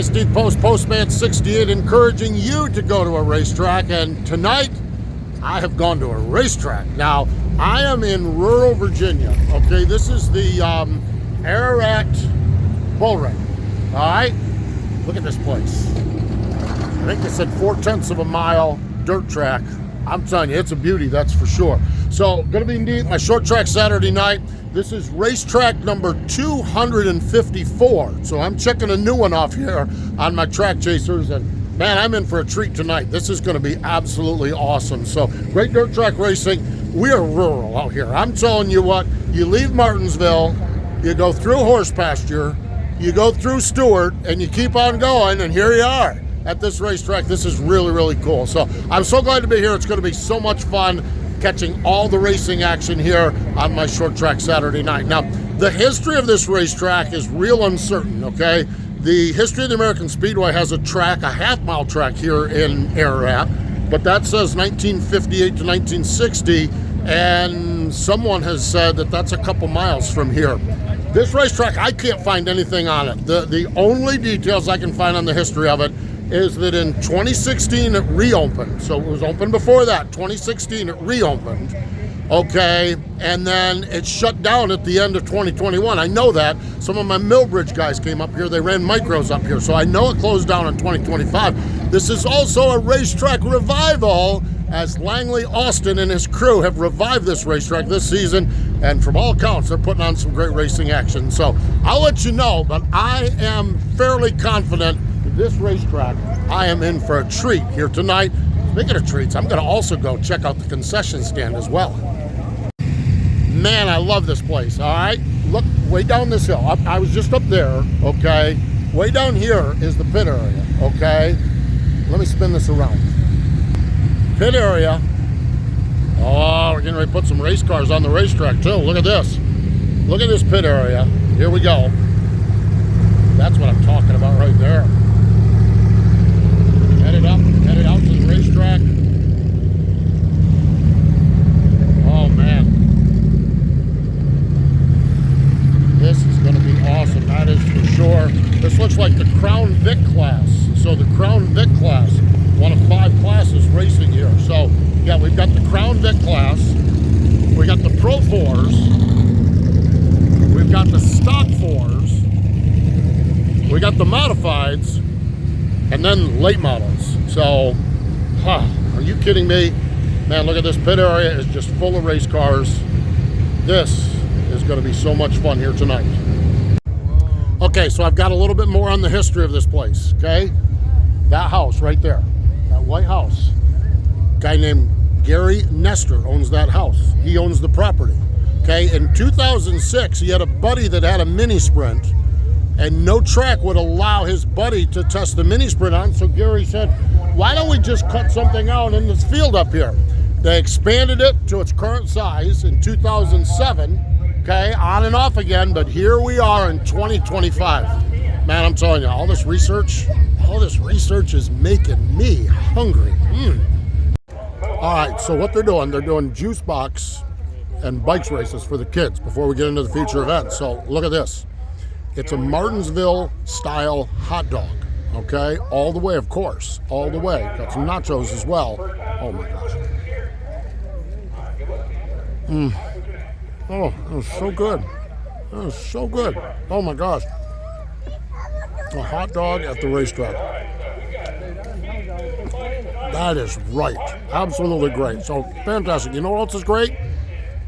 Hey, Steve Post, Postman 68, encouraging you to go to a racetrack. And tonight, I have gone to a racetrack. Now, I am in rural Virginia. Okay, this is the Ararat BullRing. All right, look at this place. I think they said 4/10 of a mile dirt track. I'm telling you, it's a beauty, that's for sure. So, gonna be neat, my short track Saturday night. This is racetrack number 254. So I'm checking a new one off here on my track chasers, and man, I'm in for a treat tonight. This is gonna be absolutely awesome. So great dirt track racing. We are rural out here. I'm telling you what, you leave Martinsville, you go through horse pasture, you go through Stewart, and you keep on going, and here you are at this racetrack. This is really, really cool. So I'm so glad to be here. It's gonna be so much fun catching all the racing action here on my short track Saturday night. Now, the history of this racetrack is real uncertain, okay? The history of the American Speedway has a track, a half-mile track here in Ararat, but that says 1958 to 1960, and someone has said that that's a couple miles from here. This racetrack, I can't find anything on it. The only details I can find on the history of it is that in 2016 it reopened. So it was open before that. 2016 it reopened, okay, and then it shut down at the end of 2021. I know that. Some of my Millbridge guys came up here. They ran micros up here, so I know it closed down in 2025. This is also a racetrack revival, as Langley Austin and his crew have revived this racetrack this season, and from all accounts, they're putting on some great racing action. So I'll let you know, but I am fairly confident this racetrack, I am in for a treat here tonight. Speaking of treats, I'm going to also go check out the concession stand as well. Man, I love this place, all right? Look, way down this hill. I was just up there, okay? Way down here is the pit area, okay? Let me spin this around. Pit area. Oh, we're getting ready to put some race cars on the racetrack too. Look at this. Look at this pit area. Here we go. That's what I'm talking about right there. Headed out to the racetrack. Oh man. This is going to be awesome, that is for sure. This looks like the Crown Vic class. So the Crown Vic class, one of 5 classes racing here. So yeah, we've got the Crown Vic class. We got the Pro 4s. We've got the Stock 4s. We got the Modifieds. And then late models. So, are you kidding me? Man, look at this pit area. It's just full of race cars. This is going to be so much fun here tonight. Okay, so I've got a little bit more on the history of this place, okay? That house right there, that white house. A guy named Gary Nestor owns that house. He owns the property, okay? In 2006, he had a buddy that had a mini sprint, and no track would allow his buddy to test the mini sprint on, so Gary said, why don't we just cut something out in this field up here? They expanded it to its current size in 2007, okay, on and off again, but here we are in 2025. Man, I'm telling you, all this research is making me hungry. All right, so what they're doing juice box and bikes races for the kids before we get into the feature events. So look at this. It's a Martinsville style hot dog, okay? All the way, of course, all the way. Got some nachos as well. Oh my gosh. Oh, it was so good. It was so good. Oh my gosh. A hot dog at the racetrack. That is right. Absolutely great. So fantastic. You know what else is great?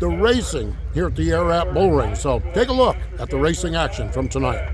The racing here at the Ararat BullRing. So take a look at the racing action from tonight.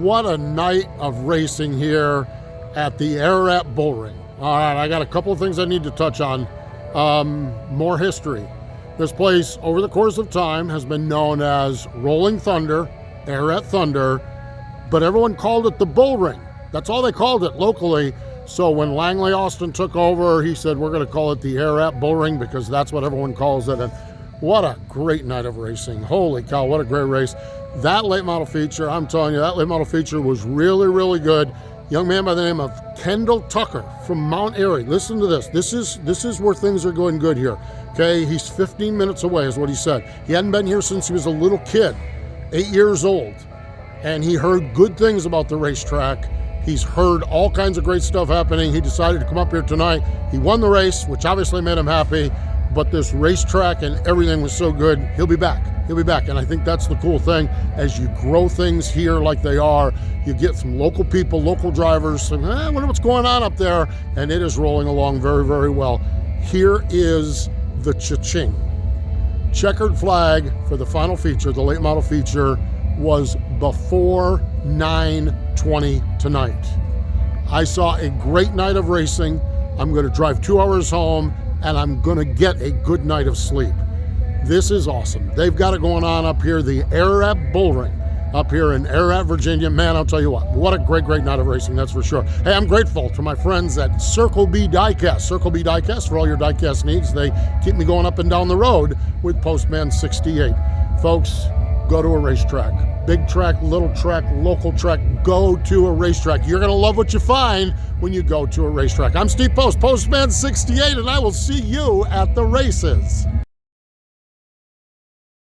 what a night of racing here at the Ararat BullRing. All right, I got a couple of things I need to touch on. More history. This place, over the course of time, has been known as Rolling Thunder, Ararat Thunder, but everyone called it the BullRing. That's all they called it locally. So when Langley Austin took over, he said, we're going to call it the Ararat BullRing because that's what everyone calls it. And what a great night of racing. Holy cow, what a great race. That late model feature, I'm telling you, that late model feature was really, really good. Young man by the name of Kendall Tucker from Mount Airy. Listen to this. This is where things are going good here. Okay, he's 15 minutes away is what he said. He hadn't been here since he was a little kid, 8 years old. And he heard good things about the racetrack. He's heard all kinds of great stuff happening. He decided to come up here tonight. He won the race, which obviously made him happy. But this racetrack and everything was so good, he'll be back. He'll be back. And I think that's the cool thing. As you grow things here like they are, you get some local people, local drivers, saying, I wonder what's going on up there. And it is rolling along very, very well. Here is the cha-ching. Checkered flag for the final feature, the late model feature, was before 9:20 tonight. I saw a great night of racing. I'm going to drive 2 hours home, and I'm going to get a good night of sleep. This is awesome. They've got it going on up here, the Ararat BullRing, up here in Ararat, Virginia. Man, I'll tell you what a great, great night of racing, that's for sure. Hey, I'm grateful to my friends at Circle B Diecast. Circle B Diecast for all your diecast needs. They keep me going up and down the road with Postman 68. Folks, go to a racetrack. Big track, little track, local track, go to a racetrack. You're going to love what you find when you go to a racetrack. I'm Steve Post, Postman 68, and I will see you at the races.